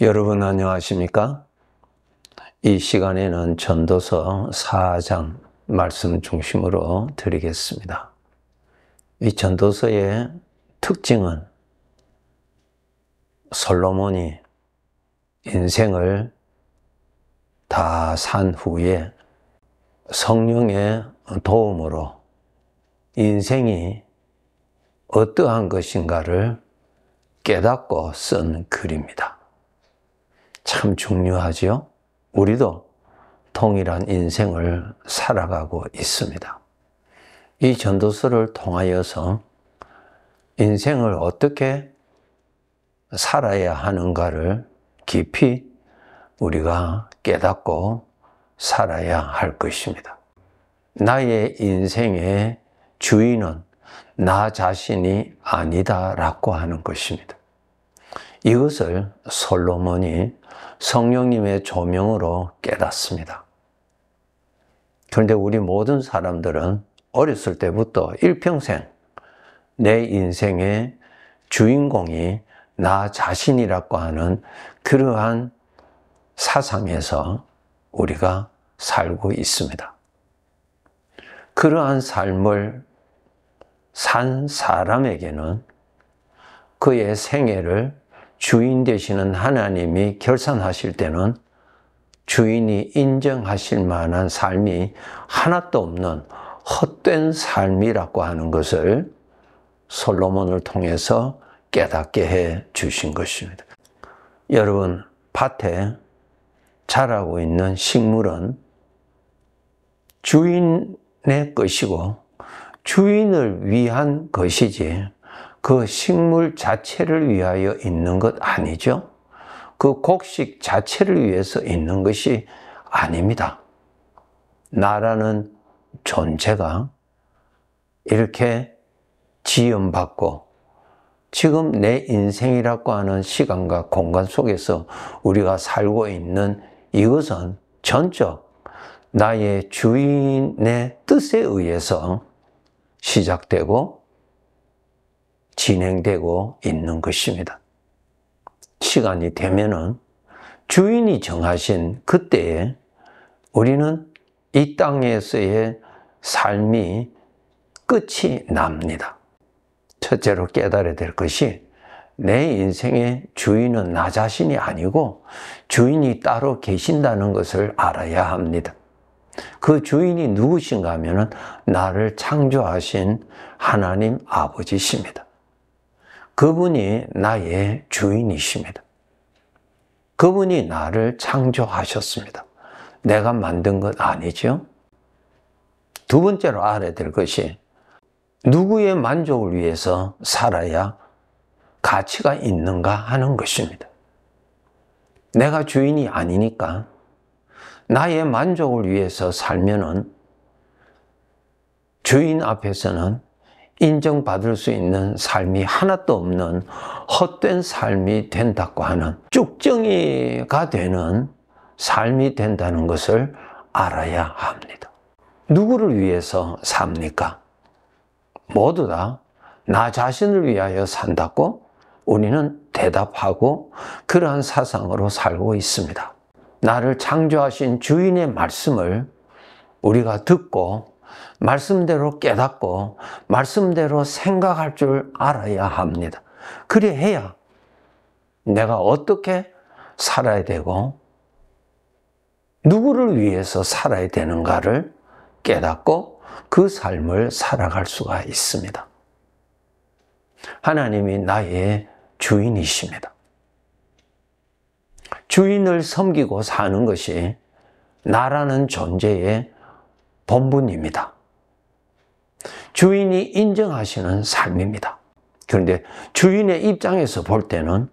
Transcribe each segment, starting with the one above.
여러분 안녕하십니까? 이 시간에는 전도서 4장 말씀 중심으로 드리겠습니다. 이 전도서의 특징은 솔로몬이 인생을 다 산 후에 성령의 도움으로 인생이 어떠한 것인가를 깨닫고 쓴 글입니다. 참 중요하지요? 우리도 동일한 인생을 살아가고 있습니다. 이 전도서를 통하여서 인생을 어떻게 살아야 하는가를 깊이 우리가 깨닫고 살아야 할 것입니다. 나의 인생의 주인은 나 자신이 아니다라고 하는 것입니다. 이것을 솔로몬이 성령님의 조명으로 깨닫습니다. 그런데 우리 모든 사람들은 어렸을 때부터 일평생 내 인생의 주인공이 나 자신이라고 하는 그러한 사상에서 우리가 살고 있습니다. 그러한 삶을 산 사람에게는 그의 생애를 주인 되시는 하나님이 결산하실 때는 주인이 인정하실 만한 삶이 하나도 없는 헛된 삶이라고 하는 것을 솔로몬을 통해서 깨닫게 해 주신 것입니다. 여러분, 밭에 자라고 있는 식물은 주인의 것이고 주인을 위한 것이지 그 식물 자체를 위하여 있는 것 아니죠? 그 곡식 자체를 위해서 있는 것이 아닙니다. 나라는 존재가 이렇게 지음받고 지금 내 인생이라고 하는 시간과 공간 속에서 우리가 살고 있는 이것은 전적 나의 주인의 뜻에 의해서 시작되고 진행되고 있는 것입니다. 시간이 되면은 주인이 정하신 그때에 우리는 이 땅에서의 삶이 끝이 납니다. 첫째로 깨달아야 될 것이 내 인생의 주인은 나 자신이 아니고 주인이 따로 계신다는 것을 알아야 합니다. 그 주인이 누구신가 하면은 나를 창조하신 하나님 아버지십니다. 그분이 나의 주인이십니다. 그분이 나를 창조하셨습니다. 내가 만든 것 아니죠? 두 번째로 알아야 될 것이 누구의 만족을 위해서 살아야 가치가 있는가 하는 것입니다. 내가 주인이 아니니까 나의 만족을 위해서 살면은 주인 앞에서는 인정받을 수 있는 삶이 하나도 없는 헛된 삶이 된다고 하는 쭉정이가 되는 삶이 된다는 것을 알아야 합니다. 누구를 위해서 삽니까? 모두 다 나 자신을 위하여 산다고 우리는 대답하고 그러한 사상으로 살고 있습니다. 나를 창조하신 주인의 말씀을 우리가 듣고 말씀대로 깨닫고 말씀대로 생각할 줄 알아야 합니다. 그래야 내가 어떻게 살아야 되고 누구를 위해서 살아야 되는가를 깨닫고 그 삶을 살아갈 수가 있습니다. 하나님이 나의 주인이십니다. 주인을 섬기고 사는 것이 나라는 존재의 본분입니다. 주인이 인정하시는 삶입니다. 그런데 주인의 입장에서 볼 때는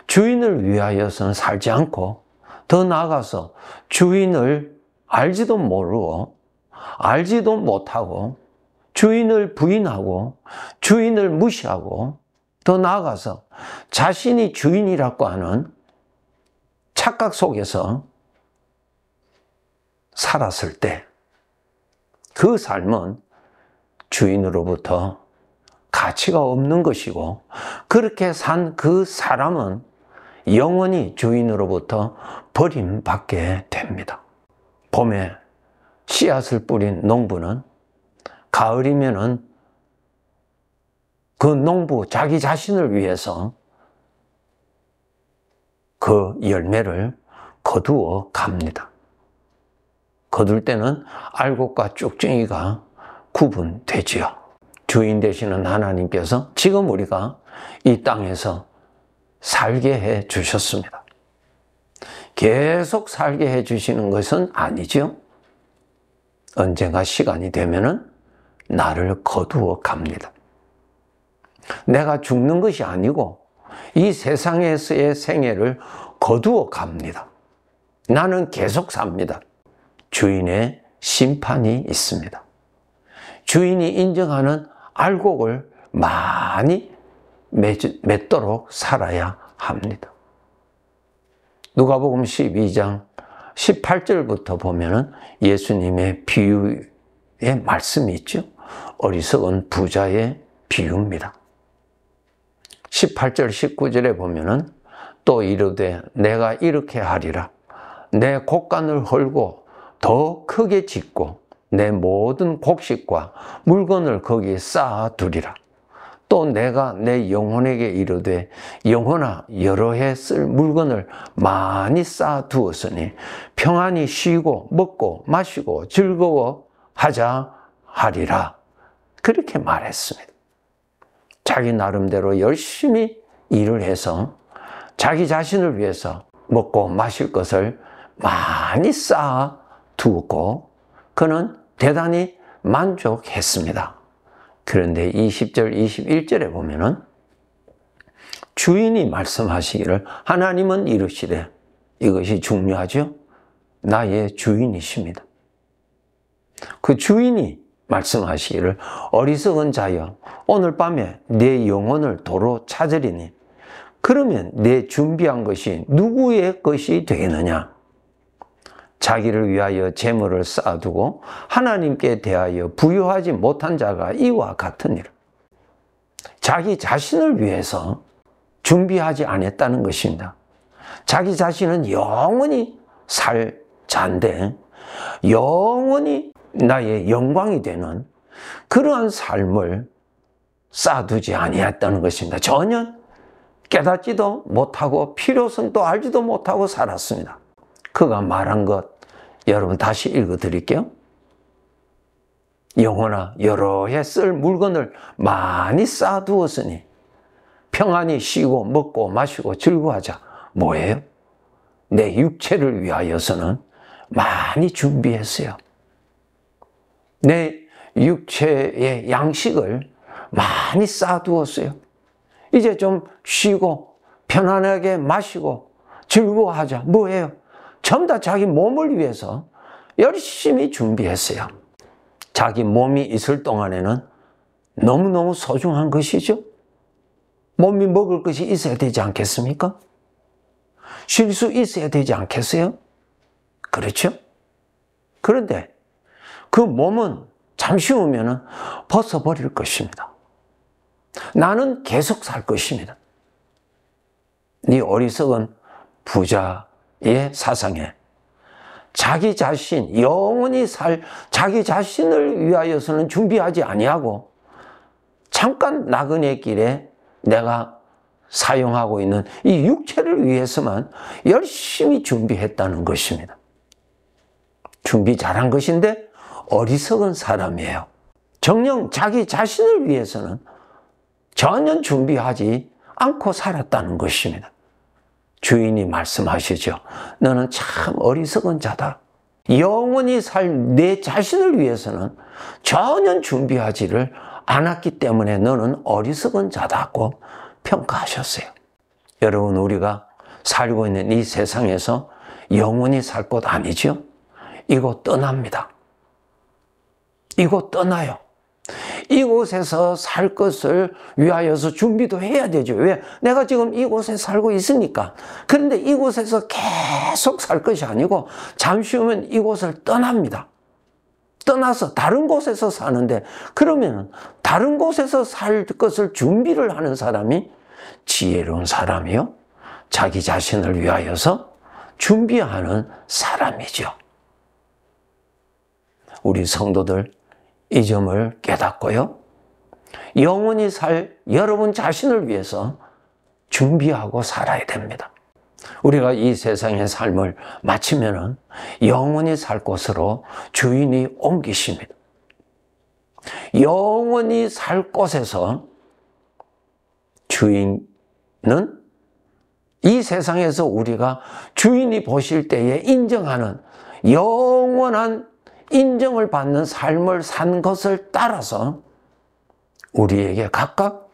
주인을 위하여서는 살지 않고 더 나아가서 주인을 알지도 모르고 알지도 못하고 주인을 부인하고 주인을 무시하고 더 나아가서 자신이 주인이라고 하는 착각 속에서 살았을 때 그 삶은 주인으로부터 가치가 없는 것이고 그렇게 산 그 사람은 영원히 주인으로부터 버림받게 됩니다. 봄에 씨앗을 뿌린 농부는 가을이면은 그 농부 자기 자신을 위해서 그 열매를 거두어 갑니다. 거둘 때는 알곡과 쭉정이가 구분되지요. 주인 되시는 하나님께서 지금 우리가 이 땅에서 살게 해 주셨습니다. 계속 살게 해 주시는 것은 아니죠. 언젠가 시간이 되면은 나를 거두어 갑니다. 내가 죽는 것이 아니고 이 세상에서의 생애를 거두어 갑니다. 나는 계속 삽니다. 주인의 심판이 있습니다. 주인이 인정하는 알곡을 많이 맺도록 살아야 합니다. 누가복음 12장 18절부터 보면은 예수님의 비유의 말씀이 있죠. 어리석은 부자의 비유입니다. 18절 19절에 보면은 또 이르되 내가 이렇게 하리라. 내 곡간을 헐고 더 크게 짓고 내 모든 곡식과 물건을 거기에 쌓아두리라. 또 내가 내 영혼에게 이르되 영혼아 여러 해 쓸 물건을 많이 쌓아두었으니 평안히 쉬고 먹고 마시고 즐거워하자 하리라. 그렇게 말했습니다. 자기 나름대로 열심히 일을 해서 자기 자신을 위해서 먹고 마실 것을 많이 쌓아두었고 그는 대단히 만족했습니다. 그런데 20절, 21절에 보면은 주인이 말씀하시기를 하나님은 이르시되 이것이 중요하죠. 나의 주인이십니다. 그 주인이 말씀하시기를 어리석은 자여 오늘 밤에 내 영혼을 도로 찾으리니 그러면 내 준비한 것이 누구의 것이 되겠느냐? 자기를 위하여 재물을 쌓아두고 하나님께 대하여 부유하지 못한 자가 이와 같으니라. 자기 자신을 위해서 준비하지 않았다는 것입니다. 자기 자신은 영원히 살 자인데 영원히 나의 영광이 되는 그러한 삶을 쌓아두지 아니했다는 것입니다. 전혀 깨닫지도 못하고 필요성도 알지도 못하고 살았습니다. 그가 말한 것 여러분 다시 읽어드릴게요. 영혼아 여러 해 쓸 물건을 많이 쌓아두었으니 평안히 쉬고 먹고 마시고 즐거워하자. 뭐예요? 내 육체를 위하여서는 많이 준비했어요. 내 육체의 양식을 많이 쌓아두었어요. 이제 좀 쉬고 편안하게 마시고 즐거워하자. 뭐예요? 전부 다 자기 몸을 위해서 열심히 준비했어요. 자기 몸이 있을 동안에는 너무너무 소중한 것이죠. 몸이 먹을 것이 있어야 되지 않겠습니까? 쉴 수 있어야 되지 않겠어요? 그렇죠? 그런데 그 몸은 잠시 후면은 벗어버릴 것입니다. 나는 계속 살 것입니다. 네 어리석은 부자의 사상에 자기 자신, 영원히 살 자기 자신을 위하여서는 준비하지 아니하고 잠깐 나그네 길에 내가 사용하고 있는 이 육체를 위해서만 열심히 준비했다는 것입니다. 준비 잘한 것인데 어리석은 사람이에요. 정녕 자기 자신을 위해서는 전혀 준비하지 않고 살았다는 것입니다. 주인이 말씀하시죠. 너는 참 어리석은 자다. 영원히 살 내 자신을 위해서는 전혀 준비하지를 않았기 때문에 너는 어리석은 자다고 평가하셨어요. 여러분 우리가 살고 있는 이 세상에서 영원히 살 곳 아니죠? 이곳 떠납니다. 이곳 떠나요. 이곳에서 살 것을 위하여서 준비도 해야 되죠. 왜? 내가 지금 이곳에 살고 있으니까. 그런데 이곳에서 계속 살 것이 아니고 잠시 후면 이곳을 떠납니다. 떠나서 다른 곳에서 사는데 그러면 다른 곳에서 살 것을 준비를 하는 사람이 지혜로운 사람이요. 자기 자신을 위하여서 준비하는 사람이죠. 우리 성도들 이 점을 깨닫고요. 영원히 살 여러분 자신을 위해서 준비하고 살아야 됩니다. 우리가 이 세상의 삶을 마치면은 영원히 살 곳으로 주인이 옮기십니다. 영원히 살 곳에서 주인은 이 세상에서 우리가 주인이 보실 때에 인정하는 영원한 인정을 받는 삶을 산 것을 따라서 우리에게 각각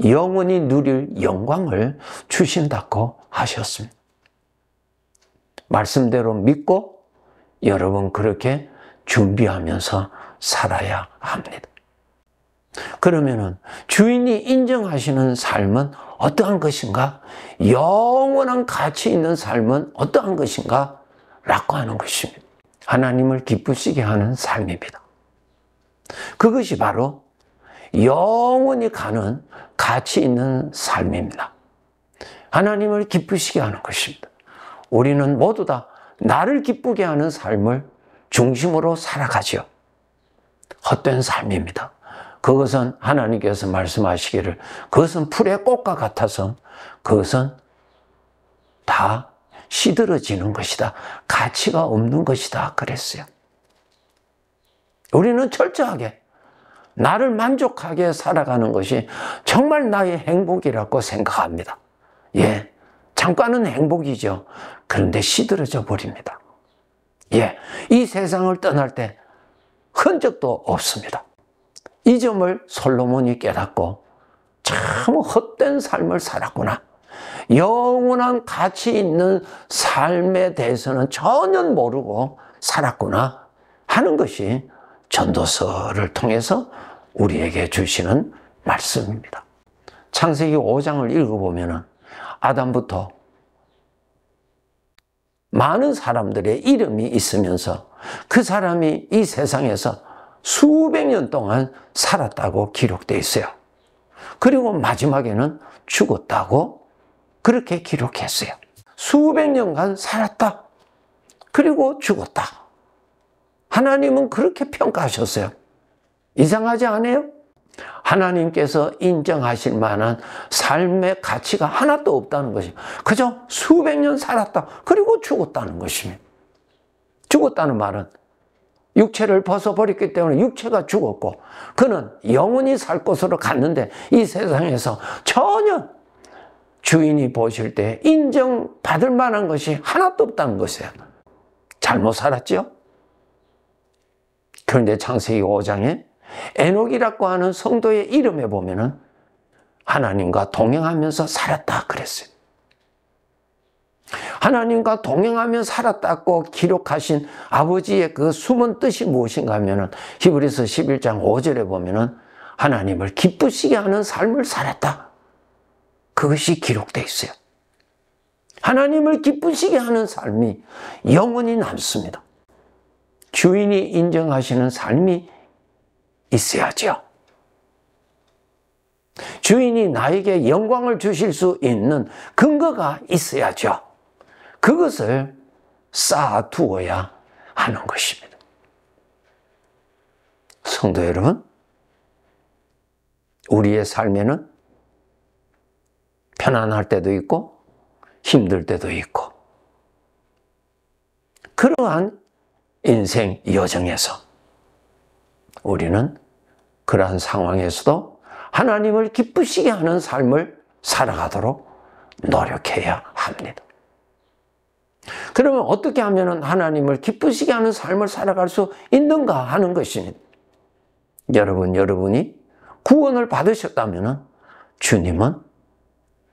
영원히 누릴 영광을 주신다고 하셨습니다. 말씀대로 믿고 여러분 그렇게 준비하면서 살아야 합니다. 그러면은 주인이 인정하시는 삶은 어떠한 것인가? 영원한 가치 있는 삶은 어떠한 것인가? 라고 하는 것입니다. 하나님을 기쁘시게 하는 삶입니다. 그것이 바로 영원히 가는 가치 있는 삶입니다. 하나님을 기쁘시게 하는 것입니다. 우리는 모두 다 나를 기쁘게 하는 삶을 중심으로 살아가죠. 헛된 삶입니다. 그것은 하나님께서 말씀하시기를 그것은 풀의 꽃과 같아서 그것은 다 시들어지는 것이다. 가치가 없는 것이다. 그랬어요. 우리는 철저하게 나를 만족하게 살아가는 것이 정말 나의 행복이라고 생각합니다. 예, 잠깐은 행복이죠. 그런데 시들어져 버립니다. 예, 이 세상을 떠날 때 흔적도 없습니다. 이 점을 솔로몬이 깨닫고 참 헛된 삶을 살았구나. 영원한 가치 있는 삶에 대해서는 전혀 모르고 살았구나 하는 것이 전도서를 통해서 우리에게 주시는 말씀입니다. 창세기 5장을 읽어보면 아담부터 많은 사람들의 이름이 있으면서 그 사람이 이 세상에서 수백 년 동안 살았다고 기록되어 있어요. 그리고 마지막에는 죽었다고 그렇게 기록했어요. 수백 년간 살았다. 그리고 죽었다. 하나님은 그렇게 평가하셨어요. 이상하지 않아요? 하나님께서 인정하실 만한 삶의 가치가 하나도 없다는 것이 그저 수백 년 살았다. 그리고 죽었다는 것입니다. 죽었다는 말은 육체를 벗어버렸기 때문에 육체가 죽었고 그는 영원히 살 곳으로 갔는데 이 세상에서 전혀 주인이 보실 때 인정받을 만한 것이 하나도 없다는 것이에요. 잘못 살았죠? 그런데 창세기 5장에 에녹이라고 하는 성도의 이름에 보면은 하나님과 동행하면서 살았다 그랬어요. 하나님과 동행하며 살았다고 기록하신 아버지의 그 숨은 뜻이 무엇인가 하면은 히브리서 11장 5절에 보면은 하나님을 기쁘시게 하는 삶을 살았다. 그것이 기록되어 있어요. 하나님을 기쁘시게 하는 삶이 영원히 남습니다. 주인이 인정하시는 삶이 있어야죠. 주인이 나에게 영광을 주실 수 있는 근거가 있어야죠. 그것을 쌓아두어야 하는 것입니다. 성도 여러분, 우리의 삶에는 편안할 때도 있고 힘들 때도 있고 그러한 인생 여정에서 우리는 그러한 상황에서도 하나님을 기쁘시게 하는 삶을 살아가도록 노력해야 합니다. 그러면 어떻게 하면 하나님을 기쁘시게 하는 삶을 살아갈 수 있는가 하는 것입니다. 여러분이 구원을 받으셨다면 주님은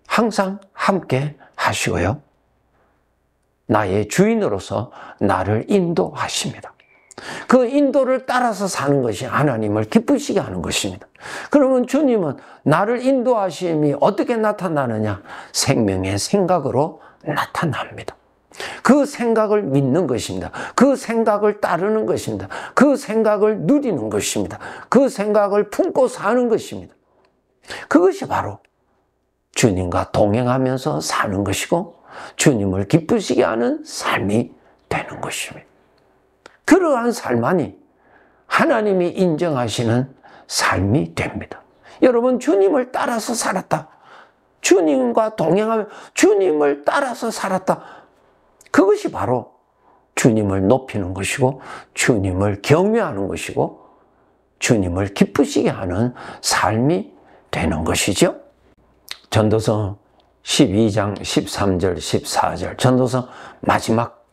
항상 함께 하시고요. 나의 주인으로서 나를 인도하십니다. 그 인도를 따라서 사는 것이 하나님을 기쁘시게 하는 것입니다. 그러면 주님은 나를 인도하심이 어떻게 나타나느냐? 생명의 생각으로 나타납니다. 그 생각을 믿는 것입니다. 그 생각을 따르는 것입니다. 그 생각을 누리는 것입니다. 그 생각을 품고 사는 것입니다. 그것이 바로 주님과 동행하면서 사는 것이고 주님을 기쁘시게 하는 삶이 되는 것입니다. 그러한 삶만이 하나님이 인정하시는 삶이 됩니다. 여러분, 주님을 따라서 살았다. 주님과 동행하며 주님을 따라서 살았다. 그것이 바로 주님을 높이는 것이고 주님을 경외하는 것이고 주님을 기쁘시게 하는 삶이 되는 것이죠. 전도서 12장 13절 14절 전도서 마지막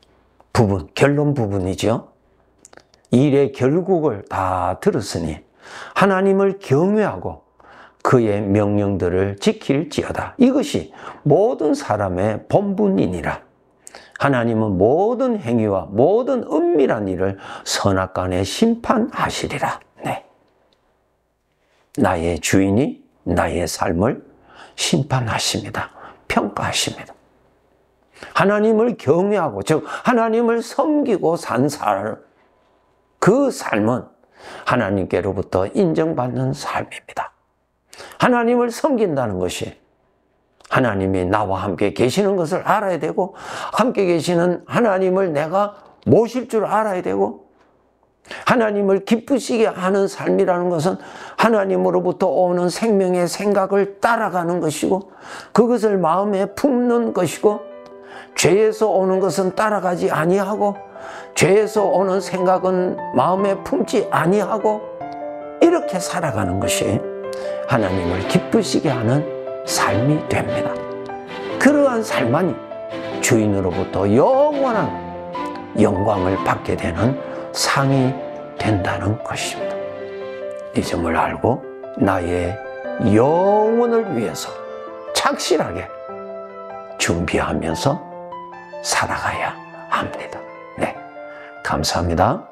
부분, 결론 부분이죠. 일의 결국을 다 들었으니 하나님을 경외하고 그의 명령들을 지킬지어다. 이것이 모든 사람의 본분이니라. 하나님은 모든 행위와 모든 은밀한 일을 선악간에 심판하시리라. 네. 나의 주인이 나의 삶을 심판하십니다. 평가하십니다. 하나님을 경외하고 즉 하나님을 섬기고 산 삶, 그 삶은 하나님께로부터 인정받는 삶입니다. 하나님을 섬긴다는 것이 하나님이 나와 함께 계시는 것을 알아야 되고 함께 계시는 하나님을 내가 모실 줄 알아야 되고 하나님을 기쁘시게 하는 삶이라는 것은 하나님으로부터 오는 생명의 생각을 따라가는 것이고 그것을 마음에 품는 것이고 죄에서 오는 것은 따라가지 아니하고 죄에서 오는 생각은 마음에 품지 아니하고 이렇게 살아가는 것이 하나님을 기쁘시게 하는 삶이 됩니다. 그러한 삶만이 주인으로부터 영원한 영광을 받게 되는 상이 된다는 것입니다. 이 점을 알고 나의 영혼을 위해서 착실하게 준비하면서 살아가야 합니다. 네, 감사합니다.